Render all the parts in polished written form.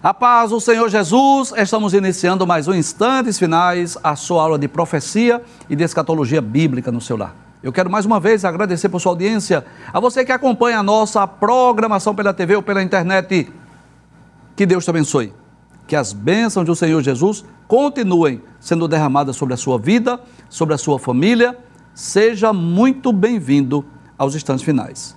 A paz do Senhor Jesus, estamos iniciando mais um Instantes Finais, a sua aula de profecia e de escatologia bíblica no seu lar. Eu quero mais uma vez agradecer por sua audiência, a você que acompanha a nossa programação pela TV ou pela internet. Que Deus te abençoe, que as bênçãos do Senhor Jesus continuem sendo derramadas sobre a sua vida, sobre a sua família. Seja muito bem-vindo aos Instantes Finais.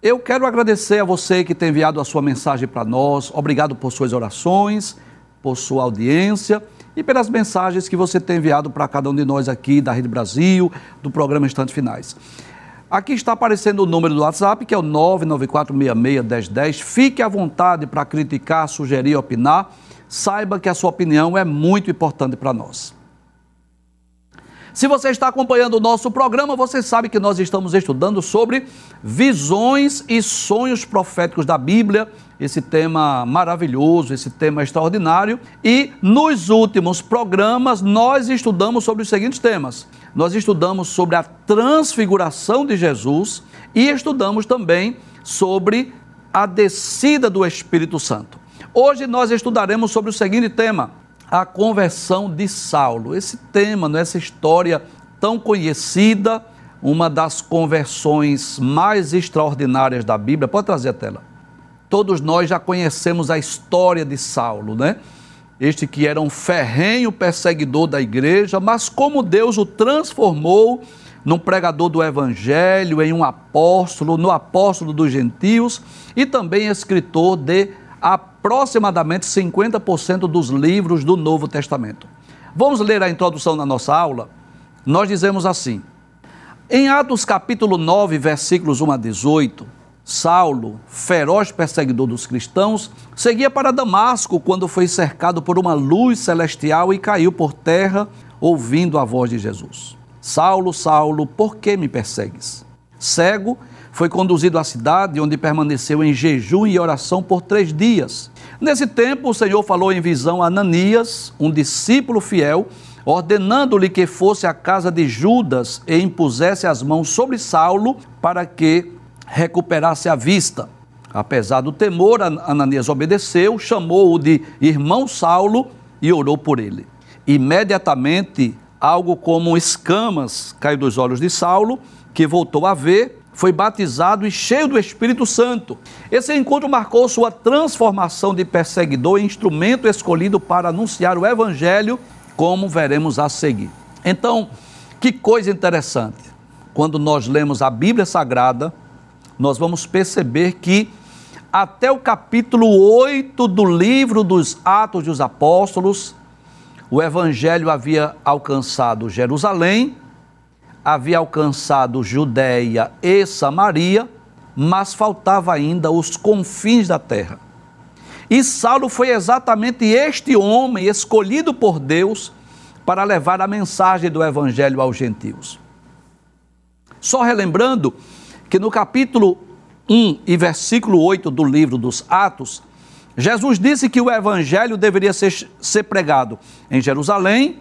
Eu quero agradecer a você que tem enviado a sua mensagem para nós. Obrigado por suas orações, por sua audiência e pelas mensagens que você tem enviado para cada um de nós aqui da Rede Brasil, do programa Instantes Finais. Aqui está aparecendo o número do WhatsApp, que é o 994661010. Fique à vontade para criticar, sugerir, opinar. Saiba que a sua opinião é muito importante para nós. Se você está acompanhando o nosso programa, você sabe que nós estamos estudando sobre visões e sonhos proféticos da Bíblia, esse tema maravilhoso, esse tema extraordinário. E nos últimos programas nós estudamos sobre os seguintes temas. Nós estudamos sobre a transfiguração de Jesus e estudamos também sobre a descida do Espírito Santo. Hoje nós estudaremos sobre o seguinte tema: a conversão de Saulo. Esse tema, essa história tão conhecida, uma das conversões mais extraordinárias da Bíblia. Pode trazer a tela. Todos nós já conhecemos a história de Saulo, né? Este que era um ferrenho perseguidor da igreja, mas como Deus o transformou num pregador do Evangelho, em um apóstolo, no apóstolo dos gentios e também escritor de aproximadamente 50% dos livros do Novo Testamento. Vamos ler a introdução da nossa aula? Nós dizemos assim: em Atos capítulo 9, versículos 1 a 18, Saulo, feroz perseguidor dos cristãos, seguia para Damasco quando foi cercado por uma luz celestial e caiu por terra, ouvindo a voz de Jesus. Saulo, Saulo, por que me persegues? Cego, foi conduzido à cidade, onde permaneceu em jejum e oração por 3 dias. Nesse tempo, o Senhor falou em visão a Ananias, um discípulo fiel, ordenando-lhe que fosse à casa de Judas e impusesse as mãos sobre Saulo para que recuperasse a vista. Apesar do temor, Ananias obedeceu, chamou-o de irmão Saulo e orou por ele. Imediatamente, algo como escamas caiu dos olhos de Saulo, que voltou a ver, foi batizado e cheio do Espírito Santo. Esse encontro marcou sua transformação de perseguidor em instrumento escolhido para anunciar o Evangelho, como veremos a seguir. Então, que coisa interessante. Quando nós lemos a Bíblia Sagrada, nós vamos perceber que até o capítulo 8 do livro dos Atos dos Apóstolos, o Evangelho havia alcançado Jerusalém, havia alcançado Judeia e Samaria, mas faltava ainda os confins da terra. E Saulo foi exatamente este homem escolhido por Deus para levar a mensagem do Evangelho aos gentios. Só relembrando que no capítulo 1 e versículo 8 do livro dos Atos, Jesus disse que o Evangelho deveria ser pregado em Jerusalém,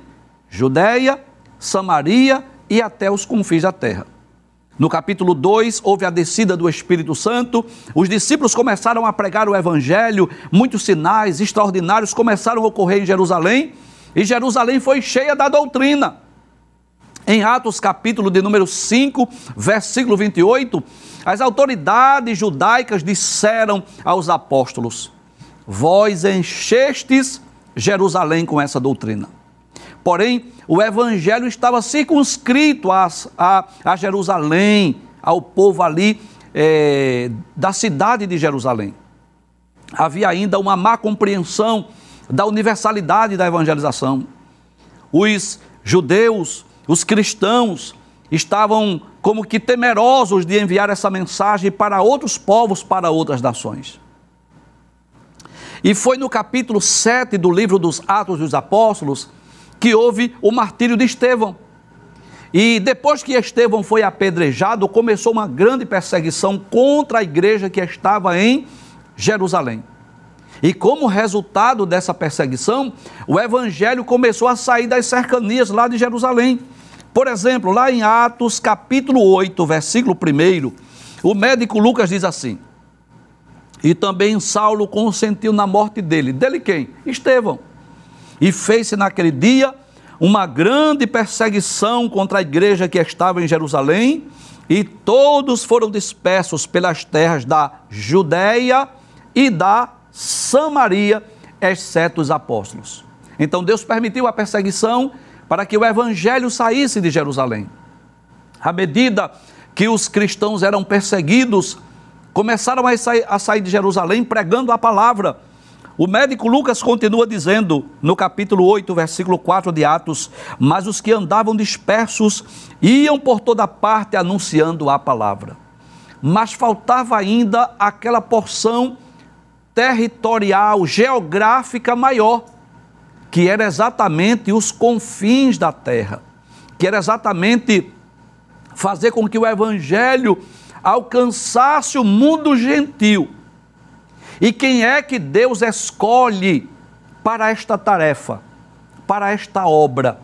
Judeia, Samaria e até os confins da terra. No capítulo 2, houve a descida do Espírito Santo, os discípulos começaram a pregar o Evangelho, muitos sinais extraordinários começaram a ocorrer em Jerusalém, e Jerusalém foi cheia da doutrina. Em Atos capítulo de número 5, versículo 28, as autoridades judaicas disseram aos apóstolos: vós enchestes Jerusalém com essa doutrina. Porém, o Evangelho estava circunscrito a Jerusalém, ao povo ali da cidade de Jerusalém. Havia ainda uma má compreensão da universalidade da evangelização. Os judeus, os cristãos, estavam como que temerosos de enviar essa mensagem para outros povos, para outras nações. E foi no capítulo 7 do livro dos Atos dos Apóstolos que houve o martírio de Estevão. E depois que Estevão foi apedrejado, começou uma grande perseguição contra a igreja que estava em Jerusalém. E como resultado dessa perseguição, o Evangelho começou a sair das cercanias lá de Jerusalém. Por exemplo, lá em Atos capítulo 8, versículo 1, o médico Lucas diz assim: E também Saulo consentiu na morte dele. Dele quem? Estevão. E fez-se naquele dia uma grande perseguição contra a igreja que estava em Jerusalém, e todos foram dispersos pelas terras da Judéia e da Samaria, exceto os apóstolos. Então Deus permitiu a perseguição para que o evangelho saísse de Jerusalém. À medida que os cristãos eram perseguidos, começaram a sair de Jerusalém pregando a palavra. O médico Lucas continua dizendo, no capítulo 8, versículo 4 de Atos: mas os que andavam dispersos iam por toda parte anunciando a palavra. Mas faltava ainda aquela porção territorial, geográfica maior, que era exatamente os confins da terra, que era exatamente fazer com que o evangelho alcançasse o mundo gentil. E quem é que Deus escolhe para esta tarefa, para esta obra?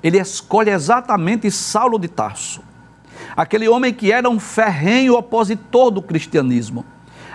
Ele escolhe exatamente Saulo de Tarso, aquele homem que era um ferrenho opositor do cristianismo,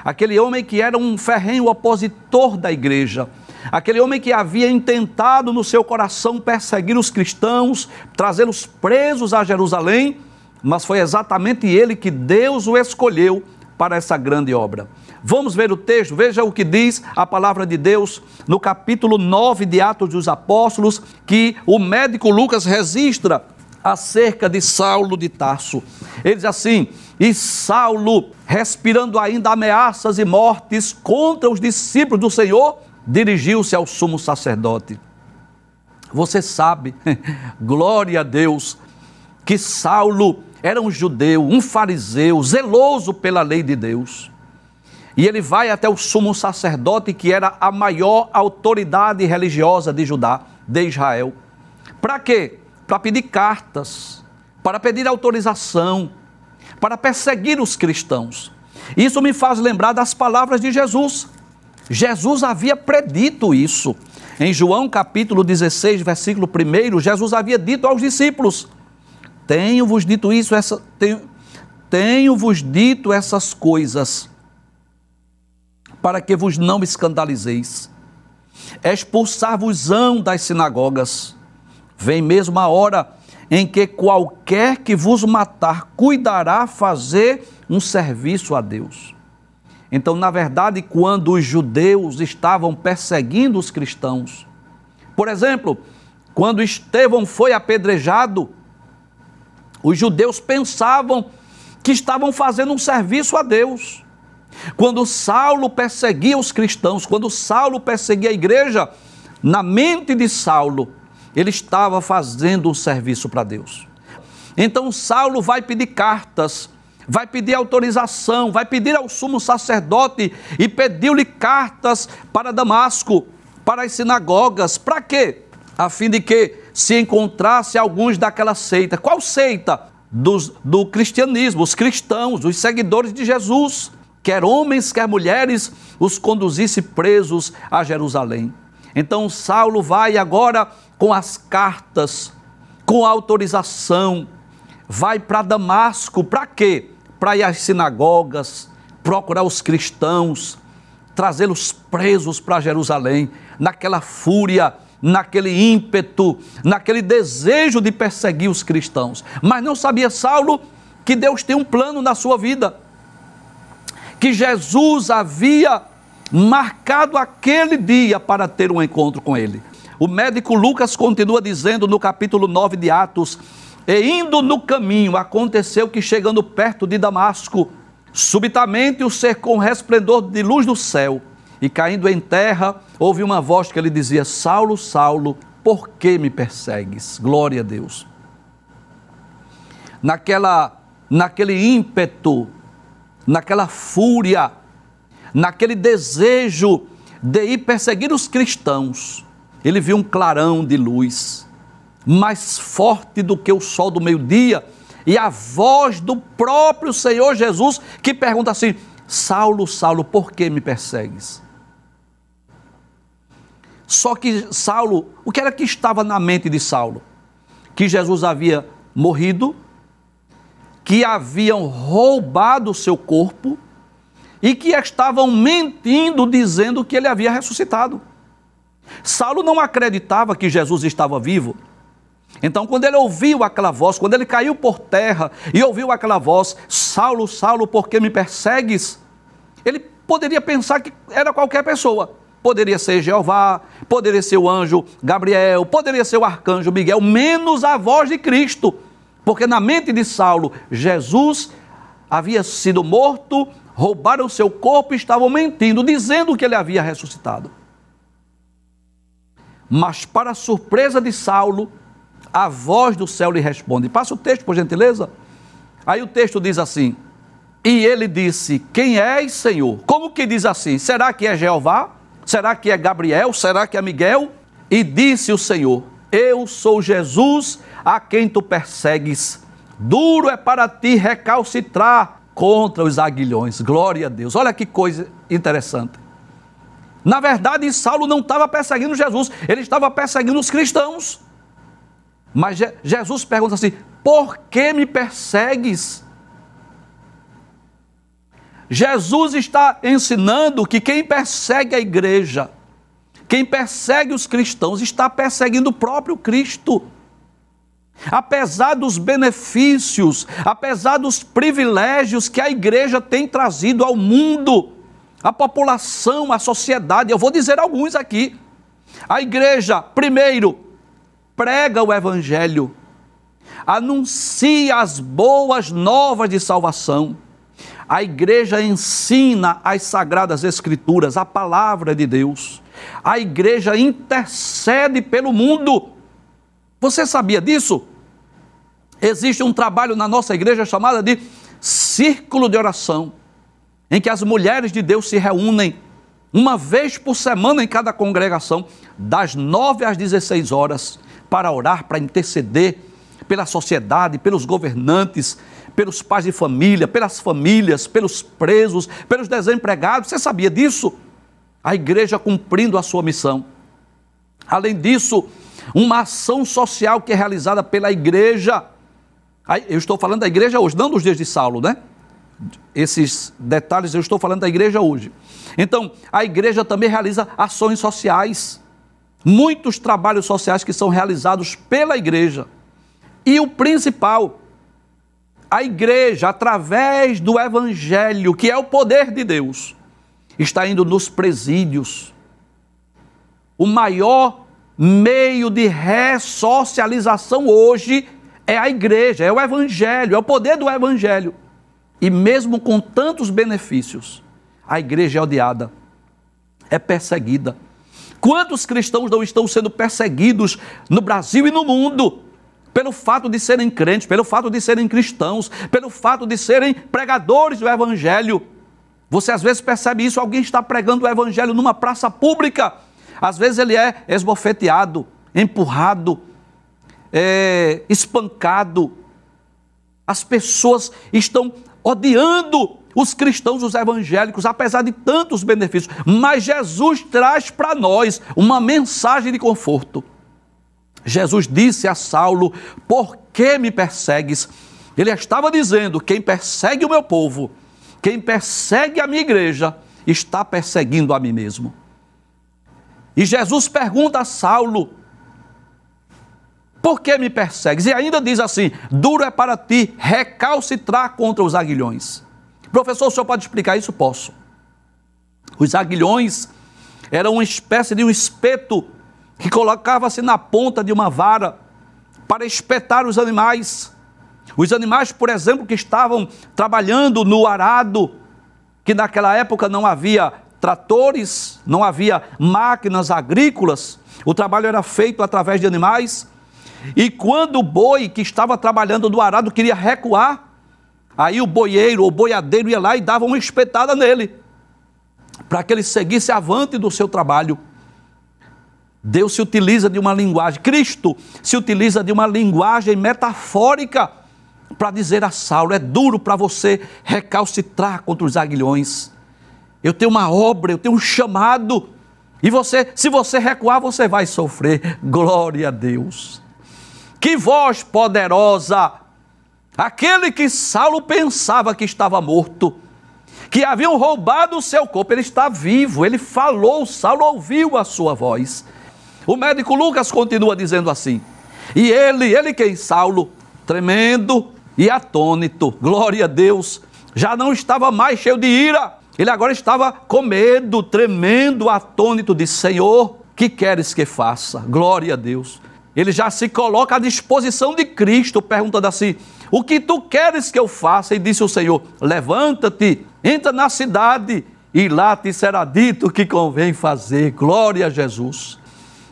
aquele homem que era um ferrenho opositor da igreja, aquele homem que havia intentado no seu coração perseguir os cristãos, trazê-los presos a Jerusalém, mas foi exatamente ele que Deus o escolheu para essa grande obra. Vamos ver o texto, veja o que diz a palavra de Deus no capítulo 9 de Atos dos Apóstolos, que o médico Lucas registra acerca de Saulo de Tarso. Ele diz assim: e Saulo, respirando ainda ameaças e mortes contra os discípulos do Senhor, dirigiu-se ao sumo sacerdote. Você sabe, glória a Deus, que Saulo era um judeu, um fariseu, zeloso pela lei de Deus. E ele vai até o sumo sacerdote, que era a maior autoridade religiosa de Judá, de Israel. Para quê? Para pedir cartas, para pedir autorização, para perseguir os cristãos. Isso me faz lembrar das palavras de Jesus. Jesus havia predito isso. Em João capítulo 16, versículo 1, Jesus havia dito aos discípulos: tenho-vos dito essas coisas, para que vos não escandalizeis. Expulsar-vos-ão das sinagogas. Vem mesmo a hora em que qualquer que vos matar cuidará fazer um serviço a Deus. Então, na verdade, quando os judeus estavam perseguindo os cristãos, por exemplo, quando Estevão foi apedrejado, os judeus pensavam que estavam fazendo um serviço a Deus. Quando Saulo perseguia os cristãos, quando Saulo perseguia a igreja, na mente de Saulo, ele estava fazendo um serviço para Deus. Então Saulo vai pedir cartas, vai pedir autorização, vai pedir ao sumo sacerdote, e pediu-lhe cartas para Damasco, para as sinagogas. Para quê? A fim de que se encontrasse alguns daquela seita. Qual seita? Do cristianismo, os cristãos, os seguidores de Jesus, quer homens, quer mulheres, os conduzisse presos a Jerusalém. Então Saulo vai agora com as cartas, com a autorização, vai para Damasco. Para quê? Para ir às sinagogas, procurar os cristãos, trazê-los presos para Jerusalém, naquela fúria, naquele ímpeto, naquele desejo de perseguir os cristãos. Mas não sabia Saulo que Deus tem um plano na sua vida, que Jesus havia marcado aquele dia para ter um encontro com ele. O médico Lucas continua dizendo no capítulo 9 de Atos: e indo no caminho, aconteceu que, chegando perto de Damasco, subitamente o cercou um resplendor de luz do céu, e caindo em terra, ouviu uma voz que lhe dizia: Saulo, Saulo, por que me persegues? Glória a Deus. Naquele ímpeto, naquela fúria, naquele desejo de ir perseguir os cristãos, ele viu um clarão de luz, mais forte do que o sol do meio-dia, e a voz do próprio Senhor Jesus, que pergunta assim: Saulo, Saulo, por que me persegues? Só que Saulo, o que era que estava na mente de Saulo? Que Jesus havia morrido, que haviam roubado o seu corpo, e que estavam mentindo, dizendo que ele havia ressuscitado. Saulo não acreditava que Jesus estava vivo. Então, quando ele ouviu aquela voz, quando ele caiu por terra e ouviu aquela voz, Saulo, Saulo, por que me persegues? Ele poderia pensar que era qualquer pessoa. Poderia ser Jeová, poderia ser o anjo Gabriel, poderia ser o arcanjo Miguel, menos a voz de Cristo. Porque na mente de Saulo, Jesus havia sido morto, roubaram seu corpo e estavam mentindo, dizendo que ele havia ressuscitado. Mas para a surpresa de Saulo, a voz do céu lhe responde. Passa o texto, por gentileza. Aí o texto diz assim: e ele disse, quem és, Senhor? Como que diz assim? Será que é Jeová? Será que é Gabriel? Será que é Miguel? E disse o Senhor, eu sou Jesus a quem tu persegues. Duro é para ti recalcitrar contra os aguilhões. Glória a Deus. Olha que coisa interessante. Na verdade, Saulo não estava perseguindo Jesus, ele estava perseguindo os cristãos. Mas Jesus pergunta assim, por que me persegues? Jesus está ensinando que quem persegue a igreja, quem persegue os cristãos, está perseguindo o próprio Cristo. Apesar dos benefícios, apesar dos privilégios que a igreja tem trazido ao mundo, a população, a sociedade, eu vou dizer alguns aqui. A igreja, primeiro, prega o evangelho, anuncia as boas novas de salvação. A igreja ensina as sagradas escrituras, a palavra de Deus. A igreja intercede pelo mundo. Você sabia disso? Existe um trabalho na nossa igreja chamado de círculo de oração, em que as mulheres de Deus se reúnem uma vez por semana em cada congregação, das 9 às 16 horas, para orar, para interceder pela sociedade, pelos governantes, pelos pais de família, pelas famílias, pelos presos, pelos desempregados. Você sabia disso? A igreja cumprindo a sua missão. Além disso, uma ação social que é realizada pela igreja. Eu estou falando da igreja hoje, não dos dias de Saulo, né? Esses detalhes eu estou falando da igreja hoje. Então, a igreja também realiza ações sociais. Muitos trabalhos sociais que são realizados pela igreja. E o principal, a igreja, através do evangelho, que é o poder de Deus, está indo nos presídios. O maior meio de ressocialização hoje é a igreja, é o evangelho, é o poder do evangelho. E mesmo com tantos benefícios, a igreja é odiada, é perseguida. Quantos cristãos não estão sendo perseguidos no Brasil e no mundo? Pelo fato de serem crentes, pelo fato de serem cristãos, pelo fato de serem pregadores do evangelho. Você às vezes percebe isso, alguém está pregando o evangelho numa praça pública, às vezes ele é esbofeteado, empurrado, espancado. As pessoas estão odiando os cristãos, os evangélicos, apesar de tantos benefícios. Mas Jesus traz para nós uma mensagem de conforto. Jesus disse a Saulo, por que me persegues? Ele estava dizendo, quem persegue o meu povo, quem persegue a minha igreja, está perseguindo a mim mesmo. E Jesus pergunta a Saulo, por que me persegues? E ainda diz assim, duro é para ti recalcitrar contra os aguilhões. Professor, o senhor pode explicar isso? Posso. Os aguilhões eram uma espécie de um espeto que colocava-se na ponta de uma vara para espetar os animais. Os animais, por exemplo, que estavam trabalhando no arado, que naquela época não havia tratores, não havia máquinas agrícolas, o trabalho era feito através de animais. E quando o boi que estava trabalhando no arado queria recuar, aí o boieiro ou boiadeiro ia lá e dava uma espetada nele, para que ele seguisse avante do seu trabalho. Deus se utiliza de uma linguagem, Cristo se utiliza de uma linguagem metafórica para dizer a Saulo, é duro para você recalcitrar contra os aguilhões. Eu tenho uma obra, eu tenho um chamado, e você, se você recuar, você vai sofrer. Glória a Deus. Que voz poderosa! Aquele que Saulo pensava que estava morto, que haviam roubado o seu corpo. Ele está vivo, ele falou, Saulo ouviu a sua voz. O médico Lucas continua dizendo assim: e ele quem? Saulo, tremendo e atônito, glória a Deus, já não estava mais cheio de ira, ele agora estava com medo, tremendo, atônito, disse: Senhor, que queres que faça? Glória a Deus. Ele já se coloca à disposição de Cristo, perguntando assim: o que tu queres que eu faça? E disse o Senhor: levanta-te, entra na cidade, e lá te será dito o que convém fazer. Glória a Jesus.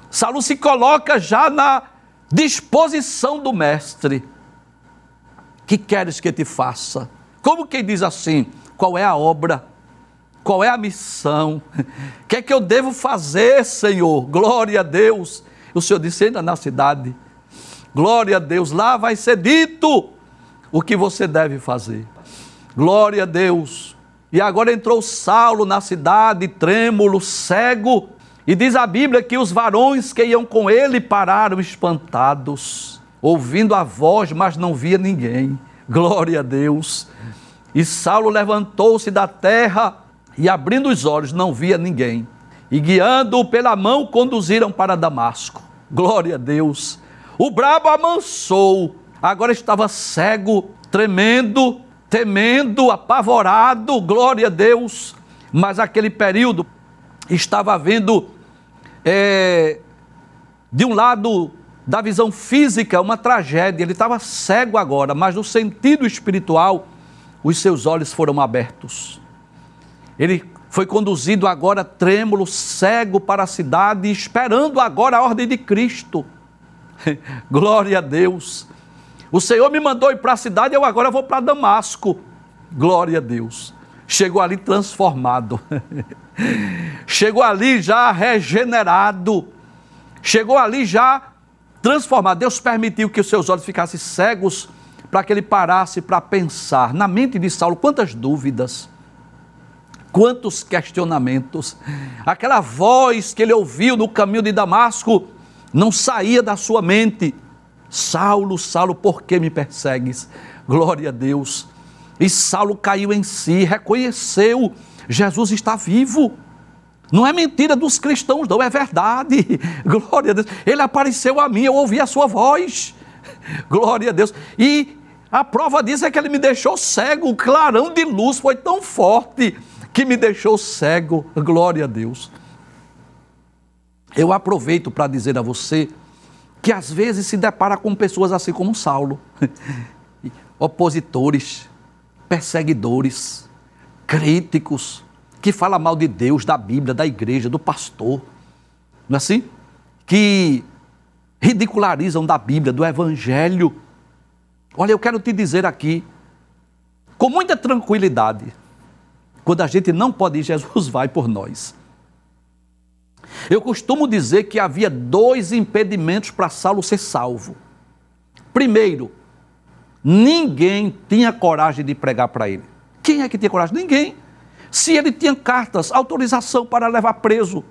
Saulo se coloca já na disposição do mestre. Que queres que te faça? Como quem diz assim: qual é a obra? Qual é a missão? O que é que eu devo fazer, Senhor? Glória a Deus. O Senhor disse: entra na cidade. Glória a Deus, lá vai ser dito o que você deve fazer. Glória a Deus. E agora entrou Saulo na cidade, trêmulo, cego, e diz a Bíblia que os varões que iam com ele pararam espantados, ouvindo a voz, mas não via ninguém. Glória a Deus. E Saulo levantou-se da terra e, abrindo os olhos, não via ninguém. E guiando-o pela mão, conduziram para Damasco. Glória a Deus. O brabo amansou, agora estava cego, tremendo, temendo, apavorado, glória a Deus. Mas aquele período estava havendo, de um lado da visão física, uma tragédia. Ele estava cego agora, mas no sentido espiritual, os seus olhos foram abertos. Ele foi conduzido agora trêmulo, cego, para a cidade, esperando agora a ordem de Cristo. Glória a Deus. O Senhor me mandou ir para a cidade, eu agora vou para Damasco. Glória a Deus. Chegou ali transformado. Chegou ali já regenerado. Chegou ali já transformado. Deus permitiu que os seus olhos ficassem cegos para que ele parasse para pensar. Na mente de Saulo, quantas dúvidas, quantos questionamentos. Aquela voz que ele ouviu no caminho de Damasco não saía da sua mente. Saulo, Saulo, por que me persegues? Glória a Deus. E Saulo caiu em si, reconheceu: Jesus está vivo. Não é mentira dos cristãos, não, é verdade. Glória a Deus. Ele apareceu a mim, eu ouvi a sua voz. Glória a Deus. E a prova disso é que ele me deixou cego. O clarão de luz foi tão forte que me deixou cego. Glória a Deus. Eu aproveito para dizer a você que às vezes se depara com pessoas assim como Saulo, opositores, perseguidores, críticos, que falam mal de Deus, da Bíblia, da igreja, do pastor, não é assim? Que ridicularizam da Bíblia, do Evangelho. Olha, eu quero te dizer aqui, com muita tranquilidade, quando a gente não pode ir, Jesus vai por nós. Eu costumo dizer que havia 2 impedimentos para Saulo ser salvo. Primeiro, ninguém tinha coragem de pregar para ele. Quem é que tinha coragem? Ninguém. Se ele tinha cartas, autorização para levar preso,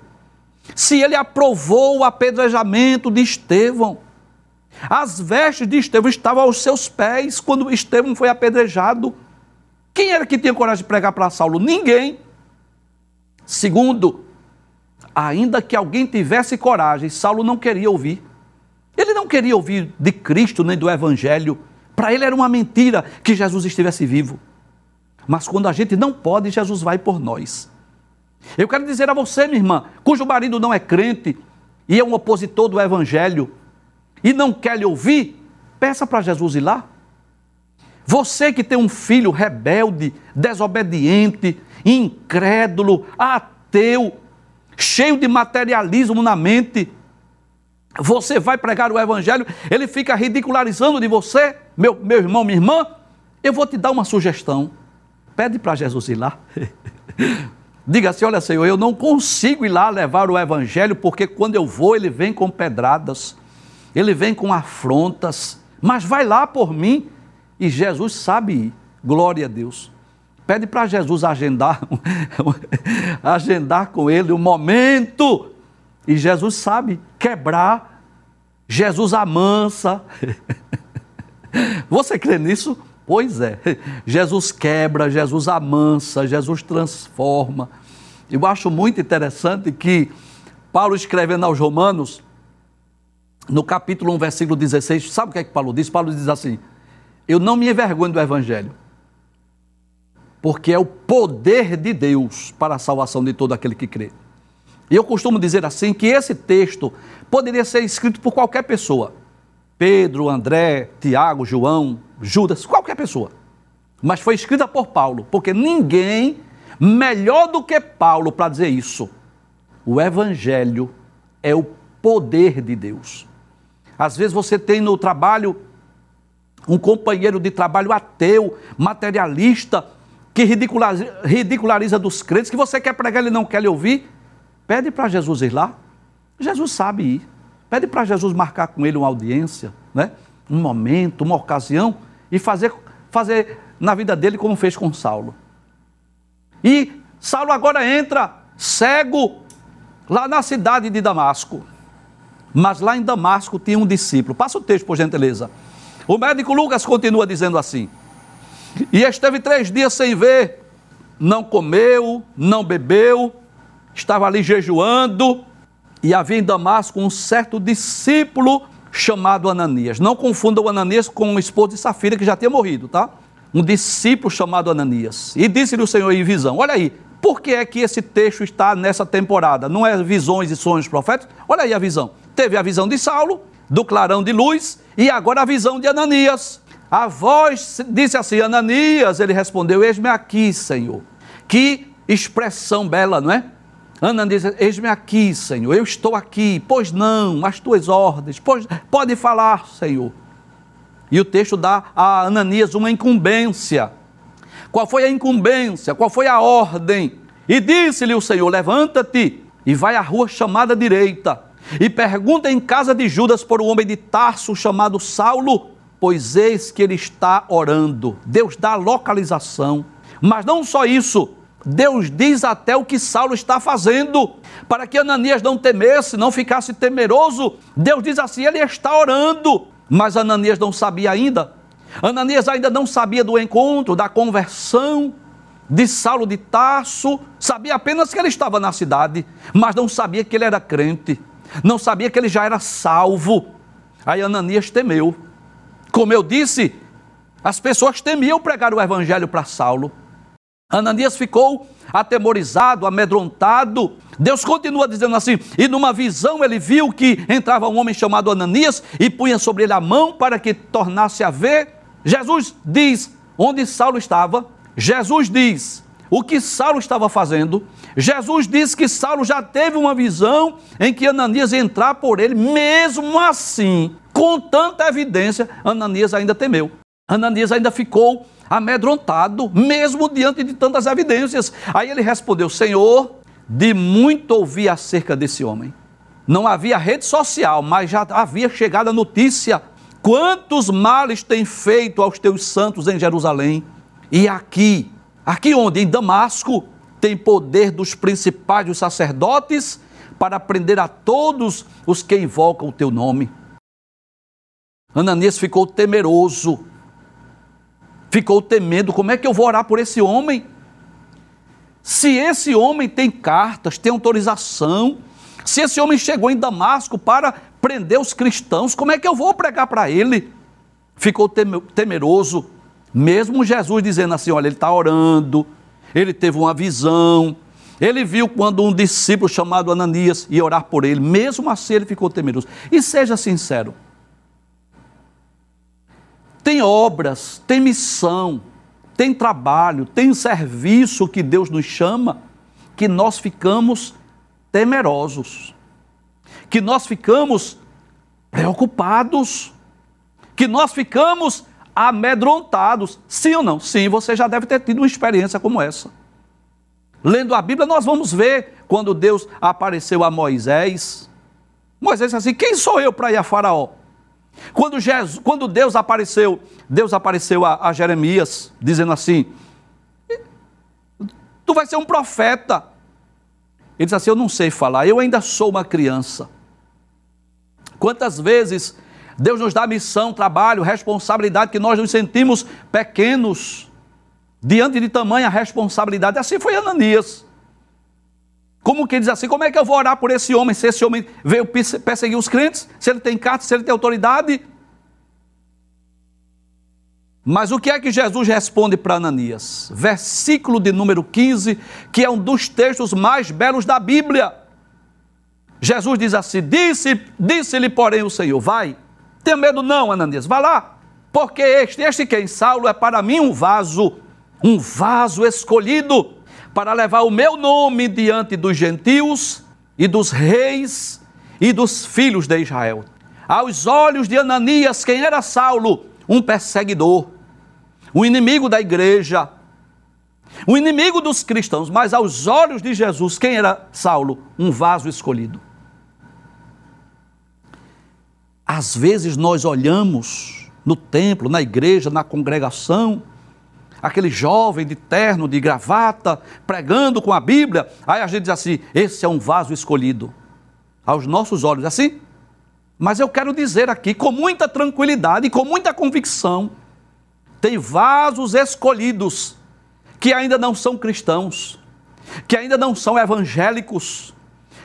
se ele aprovou o apedrejamento de Estevão, as vestes de Estevão estavam aos seus pés quando Estevão foi apedrejado. Quem era que tinha coragem de pregar para Saulo? Ninguém. Segundo, ainda que alguém tivesse coragem, Saulo não queria ouvir. Ele não queria ouvir de Cristo nem do Evangelho. Para ele era uma mentira que Jesus estivesse vivo. Mas quando a gente não pode, Jesus vai por nós. Eu quero dizer a você, minha irmã, cujo marido não é crente e é um opositor do Evangelho e não quer lhe ouvir, peça para Jesus ir lá. Você que tem um filho rebelde, desobediente, incrédulo, ateu, cheio de materialismo na mente, você vai pregar o Evangelho, ele fica ridicularizando de você, meu irmão, minha irmã. Eu vou te dar uma sugestão. Pede para Jesus ir lá. Diga assim: olha, Senhor, eu não consigo ir lá levar o Evangelho, porque quando eu vou, ele vem com pedradas, ele vem com afrontas, mas vai lá por mim. E Jesus sabe ir. Glória a Deus. Pede para Jesus agendar com ele um momento. E Jesus sabe quebrar. Jesus amansa. Você crê nisso? Pois é, Jesus quebra, Jesus amansa, Jesus transforma. Eu acho muito interessante que Paulo, escrevendo aos Romanos, no capítulo 1, versículo 16, sabe o que é que Paulo diz? Paulo diz assim: eu não me envergonho do Evangelho, porque é o poder de Deus para a salvação de todo aquele que crê. E eu costumo dizer assim, que esse texto poderia ser escrito por qualquer pessoa. Pedro, André, Tiago, João, Judas, qualquer pessoa. Mas foi escrita por Paulo, porque ninguém melhor do que Paulo para dizer isso. O Evangelho é o poder de Deus. Às vezes você tem no trabalho um companheiro de trabalho ateu, materialista, que ridiculariza dos crentes, que você quer pregar, ele não quer lhe ouvir. Pede para Jesus ir lá. Jesus sabe ir. Pede para Jesus marcar com ele uma audiência, né? Um momento, uma ocasião, e fazer na vida dele como fez com Saulo. E Saulo agora entra cego lá na cidade de Damasco. Mas lá em Damasco tinha um discípulo. Passa o texto, por gentileza. O médico Lucas continua dizendo assim: e esteve 3 dias sem ver, não comeu, não bebeu, estava ali jejuando. E havia em Damasco um certo discípulo chamado Ananias. Não confunda o Ananias com o esposo de Safira, que já tinha morrido, tá? Um discípulo chamado Ananias. E disse-lhe o Senhor em visão. Olha aí, por que é que esse texto está nessa temporada? Não é visões e sonhos proféticos? Olha aí a visão. Teve a visão de Saulo, do clarão de luz, e agora a visão de Ananias. A voz disse assim: Ananias. Ele respondeu: eis-me aqui, Senhor. Que expressão bela, não é? Ananias diz: eis-me aqui, Senhor, eu estou aqui. Pois não, as tuas ordens, pode falar, Senhor. E o texto dá a Ananias uma incumbência. Qual foi a incumbência? Qual foi a ordem? E disse-lhe o Senhor: levanta-te e vai à rua chamada direita, e pergunta em casa de Judas por um homem de Tarso chamado Saulo, pois eis que ele está orando. Deus dá a localização. Mas não só isso, Deus diz até o que Saulo está fazendo, para que Ananias não temesse, não ficasse temeroso. Deus diz assim: ele está orando. Mas Ananias não sabia ainda. Ananias ainda não sabia do encontro, da conversão de Saulo de Tarso. Sabia apenas que ele estava na cidade, mas não sabia que ele era crente. Não sabia que ele já era salvo. Aí Ananias temeu. Como eu disse, as pessoas temiam pregar o evangelho para Saulo. Ananias ficou atemorizado, amedrontado. Deus continua dizendo assim: e numa visão ele viu que entrava um homem chamado Ananias e punha sobre ele a mão para que tornasse a ver. Jesus diz onde Saulo estava. Jesus diz o que Saulo estava fazendo. Jesus diz que Saulo já teve uma visão em que Ananias ia entrar por ele. Mesmo assim, com tanta evidência, Ananias ainda temeu. Ananias ainda ficou amedrontado, mesmo diante de tantas evidências. Aí ele respondeu: Senhor, de muito ouvi acerca desse homem. Não havia rede social, mas já havia chegado a notícia: quantos males tem feito aos teus santos em Jerusalém. E aqui onde? Em Damasco, tem poder dos principais dos sacerdotes para prender a todos os que invocam o teu nome. Ananias ficou temeroso. Ficou temendo: como é que eu vou orar por esse homem? Se esse homem tem cartas, tem autorização, se esse homem chegou em Damasco para prender os cristãos, como é que eu vou pregar para ele? Ficou temeroso, mesmo Jesus dizendo assim: olha, ele está orando, ele teve uma visão, ele viu quando um discípulo chamado Ananias ia orar por ele, mesmo assim ele ficou temeroso. E seja sincero, tem obras, tem missão, tem trabalho, tem serviço que Deus nos chama, que nós ficamos temerosos, que nós ficamos preocupados, que nós ficamos amedrontados. Sim ou não? Sim, você já deve ter tido uma experiência como essa. Lendo a Bíblia, nós vamos ver quando Deus apareceu a Moisés. Moisés disse assim: quem sou eu para ir a Faraó? Quando Deus apareceu a Jeremias, dizendo assim: tu vai ser um profeta. Ele disse assim: eu não sei falar, eu ainda sou uma criança. Quantas vezes Deus nos dá missão, trabalho, responsabilidade, que nós nos sentimos pequenos diante de tamanha responsabilidade. Assim foi Ananias. Como que diz assim, como é que eu vou orar por esse homem, se esse homem veio perseguir os crentes, se ele tem carta, se ele tem autoridade? Mas o que é que Jesus responde para Ananias? Versículo de número 15, que é um dos textos mais belos da Bíblia. Jesus diz assim, disse-lhe porém o Senhor, vai, tenha medo não, Ananias, vá lá, porque este quem? Saulo é para mim um vaso escolhido, para levar o meu nome diante dos gentios e dos reis e dos filhos de Israel. Aos olhos de Ananias, quem era Saulo? Um perseguidor, um inimigo da igreja, um inimigo dos cristãos, mas aos olhos de Jesus, quem era Saulo? Um vaso escolhido. Às vezes nós olhamos no templo, na igreja, na congregação, aquele jovem de terno, de gravata, pregando com a Bíblia, aí a gente diz assim, esse é um vaso escolhido, aos nossos olhos, assim? Mas eu quero dizer aqui, com muita tranquilidade e com muita convicção, tem vasos escolhidos, que ainda não são cristãos, que ainda não são evangélicos,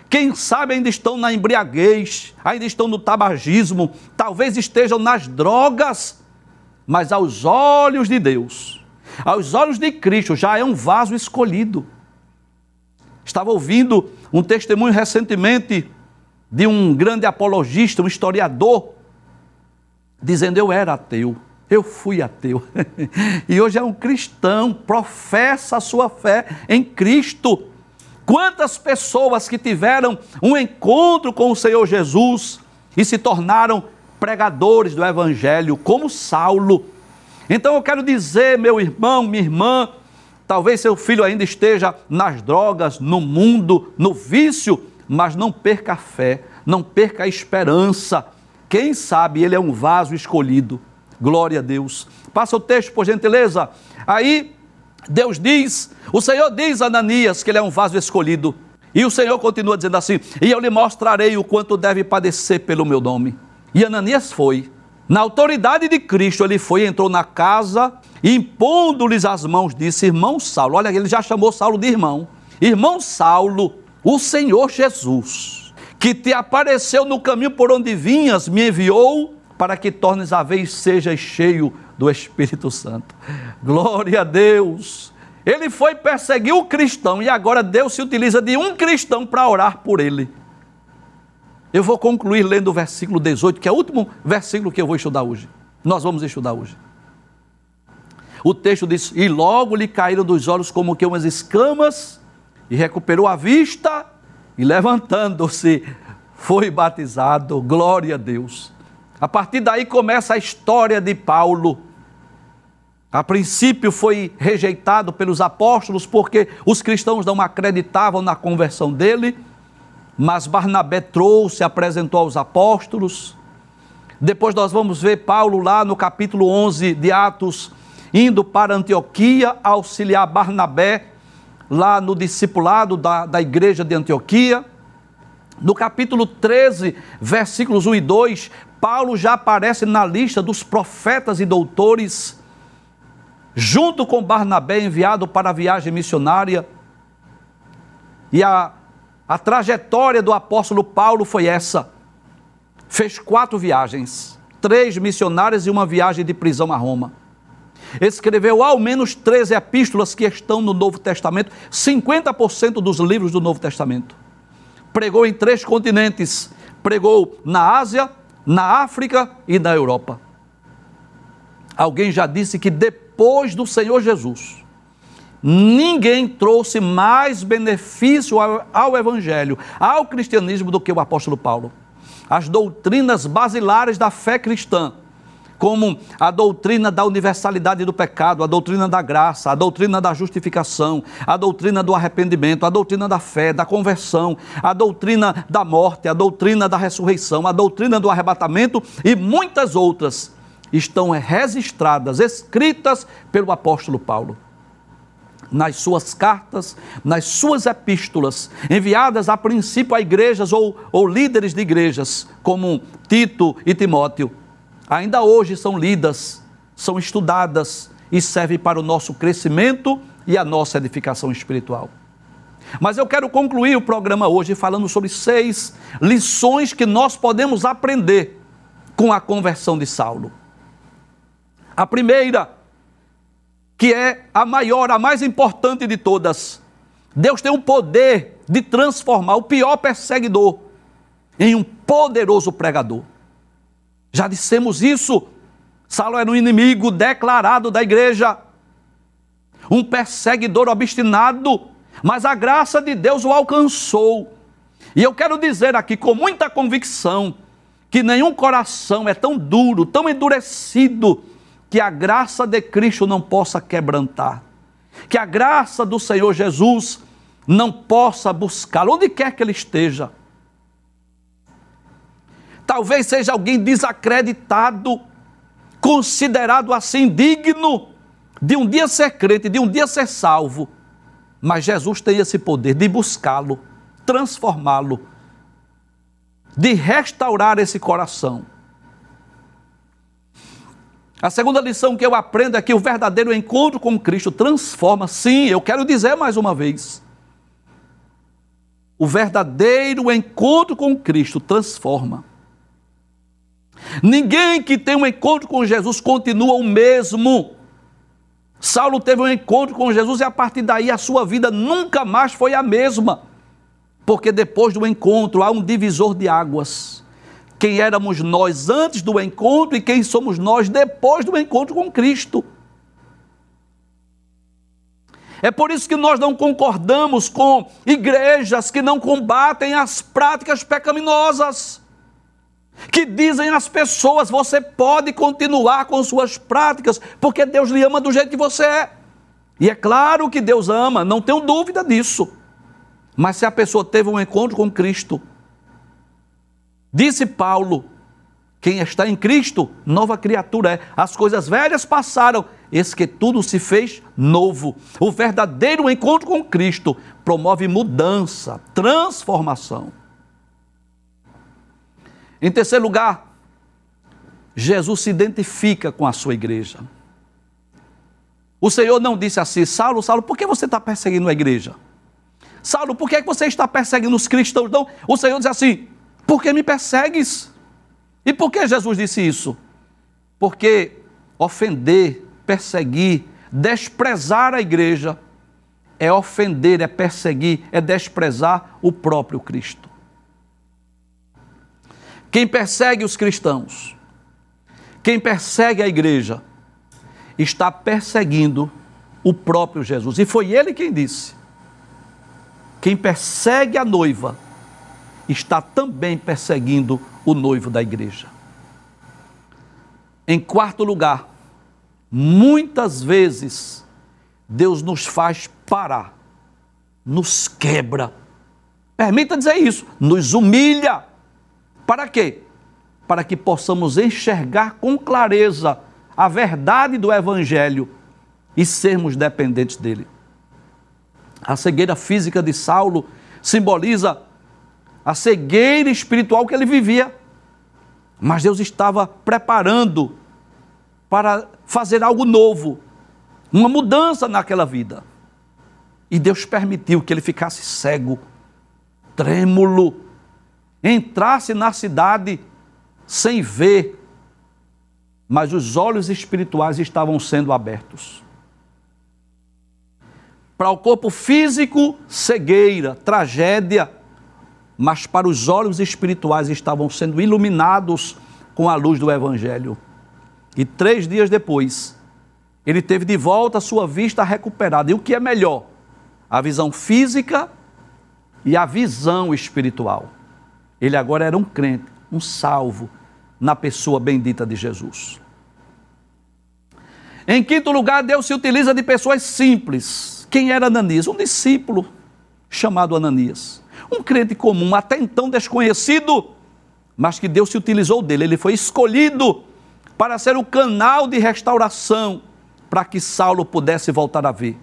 quem sabe ainda estão na embriaguez, ainda estão no tabagismo, talvez estejam nas drogas, mas aos olhos de Deus, aos olhos de Cristo, já é um vaso escolhido. Estava ouvindo um testemunho recentemente de um grande apologista, um historiador, dizendo, eu era ateu, eu fui ateu, e hoje é um cristão, professa a sua fé em Cristo. Quantas pessoas que tiveram um encontro com o Senhor Jesus e se tornaram pregadores do Evangelho, como Saulo. Então eu quero dizer, meu irmão, minha irmã, talvez seu filho ainda esteja nas drogas, no mundo, no vício, mas não perca a fé, não perca a esperança. Quem sabe ele é um vaso escolhido. Glória a Deus. Passa o texto, por gentileza. Aí Deus diz, o Senhor diz a Ananias que ele é um vaso escolhido. E o Senhor continua dizendo assim, e eu lhe mostrarei o quanto deve padecer pelo meu nome. E Ananias foi. Na autoridade de Cristo, ele foi, entrou na casa, e impondo-lhes as mãos, disse, irmão Saulo, olha, ele já chamou Saulo de irmão. Irmão Saulo, o Senhor Jesus, que te apareceu no caminho por onde vinhas, me enviou para que tornes a vez sejas cheio do Espírito Santo. Glória a Deus. Ele foi perseguir o cristão e agora Deus se utiliza de um cristão para orar por ele. Eu vou concluir lendo o versículo 18, que é o último versículo que eu vou estudar hoje. Nós vamos estudar hoje. O texto diz, e logo lhe caíram dos olhos como que umas escamas, e recuperou a vista, e levantando-se, foi batizado. Glória a Deus. A partir daí começa a história de Paulo. A princípio foi rejeitado pelos apóstolos, porque os cristãos não acreditavam na conversão dele, mas Barnabé trouxe, apresentou aos apóstolos. Depois nós vamos ver Paulo lá no capítulo 11 de Atos, indo para Antioquia, auxiliar Barnabé, lá no discipulado da igreja de Antioquia. No capítulo 13, versículos 1 e 2, Paulo já aparece na lista dos profetas e doutores, junto com Barnabé, enviado para a viagem missionária. E a trajetória do apóstolo Paulo foi essa. Fez 4 viagens, 3 missionárias e uma viagem de prisão a Roma. Escreveu ao menos 13 epístolas que estão no Novo Testamento, 50% dos livros do Novo Testamento. Pregou em 3 continentes, pregou na Ásia, na África e na Europa. Alguém já disse que depois do Senhor Jesus, ninguém trouxe mais benefício ao Evangelho, ao cristianismo, do que o apóstolo Paulo. As doutrinas basilares da fé cristã, como a doutrina da universalidade do pecado, a doutrina da graça, a doutrina da justificação, a doutrina do arrependimento, a doutrina da fé, da conversão, a doutrina da morte, a doutrina da ressurreição, a doutrina do arrebatamento e muitas outras estão registradas, escritas pelo apóstolo Paulo. Nas suas cartas, nas suas epístolas, enviadas a princípio a igrejas ou líderes de igrejas, como Tito e Timóteo. ainda hoje são lidas, são estudadas e servem para o nosso crescimento e a nossa edificação espiritual. Mas eu quero concluir o programa hoje falando sobre 6 lições que nós podemos aprender com a conversão de Saulo. A primeira, que é a maior, a mais importante de todas: Deus tem o poder de transformar o pior perseguidor em um poderoso pregador. Já dissemos isso. Saulo era um inimigo declarado da igreja, um perseguidor obstinado, mas a graça de Deus o alcançou. E eu quero dizer aqui com muita convicção que nenhum coração é tão duro, tão endurecido, que a graça de Cristo não possa quebrantar, que a graça do Senhor Jesus não possa buscá-lo, onde quer que ele esteja. Talvez seja alguém desacreditado, considerado assim digno de um dia ser crente, de um dia ser salvo, mas Jesus tem esse poder de buscá-lo, transformá-lo, de restaurar esse coração. A segunda lição que eu aprendo é que o verdadeiro encontro com Cristo transforma. Sim, eu quero dizer mais uma vez, o verdadeiro encontro com Cristo transforma. Ninguém que tem um encontro com Jesus continua o mesmo. Saulo teve um encontro com Jesus e a partir daí a sua vida nunca mais foi a mesma, porque depois do encontro há um divisor de águas. Quem éramos nós antes do encontro e quem somos nós depois do encontro com Cristo. É por isso que nós não concordamos com igrejas que não combatem as práticas pecaminosas, que dizem às pessoas: você pode continuar com suas práticas, porque Deus lhe ama do jeito que você é. E é claro que Deus ama, não tenho dúvida disso. Mas se a pessoa teve um encontro com Cristo, disse Paulo, quem está em Cristo, nova criatura é. As coisas velhas passaram, eis que tudo se fez novo. O verdadeiro encontro com Cristo promove mudança, transformação. Em terceiro lugar, Jesus se identifica com a sua igreja. O Senhor não disse assim: Saulo, Saulo, por que você está perseguindo a igreja? Saulo, por que você está perseguindo os cristãos? Não, o Senhor diz assim: por que me persegues? E por que Jesus disse isso? Porque ofender, perseguir, desprezar a igreja é ofender, é perseguir, é desprezar o próprio Cristo. Quem persegue os cristãos, quem persegue a igreja, está perseguindo o próprio Jesus. E foi ele quem disse: quem persegue a noiva, está também perseguindo o noivo da igreja. Em quarto lugar, muitas vezes Deus nos faz parar, nos quebra, permita dizer isso, nos humilha. Para quê? Para que possamos enxergar com clareza a verdade do Evangelho e sermos dependentes dele. A cegueira física de Saulo simboliza a cegueira espiritual que ele vivia, mas Deus estava preparando para fazer algo novo, uma mudança naquela vida, e Deus permitiu que ele ficasse cego, trêmulo, entrasse na cidade sem ver, mas os olhos espirituais estavam sendo abertos. Para o corpo físico, cegueira, tragédia, mas para os olhos espirituais estavam sendo iluminados com a luz do Evangelho. E 3 dias depois, ele teve de volta a sua vista recuperada. E o que é melhor? A visão física e a visão espiritual. Ele agora era um crente, um salvo, na pessoa bendita de Jesus. Em quinto lugar, Deus se utiliza de pessoas simples. Quem era Ananias? Um discípulo chamado Ananias. Um crente comum, até então desconhecido, mas que Deus se utilizou dele. Ele foi escolhido para ser o canal de restauração, para que Saulo pudesse voltar a ver,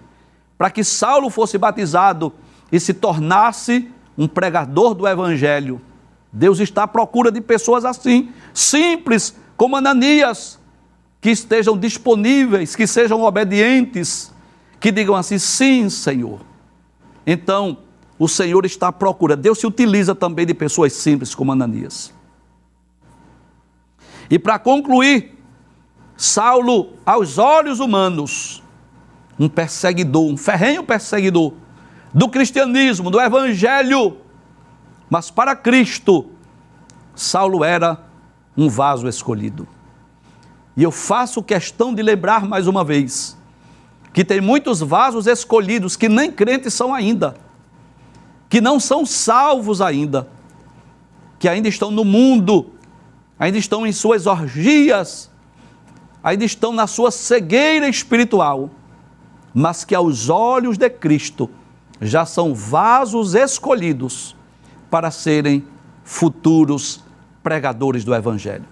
para que Saulo fosse batizado e se tornasse um pregador do Evangelho. Deus está à procura de pessoas assim, simples, como Ananias, que estejam disponíveis, que sejam obedientes, que digam assim: sim, Senhor. Então, o Senhor está à procura. Deus se utiliza também de pessoas simples como Ananias. E para concluir, Saulo, aos olhos humanos, um perseguidor, um ferrenho perseguidor do cristianismo, do evangelho, mas para Cristo, Saulo era um vaso escolhido. E eu faço questão de lembrar mais uma vez, que tem muitos vasos escolhidos que nem crentes são ainda, que não são salvos ainda, que ainda estão no mundo, ainda estão em suas orgias, ainda estão na sua cegueira espiritual, mas que aos olhos de Cristo já são vasos escolhidos para serem futuros pregadores do Evangelho.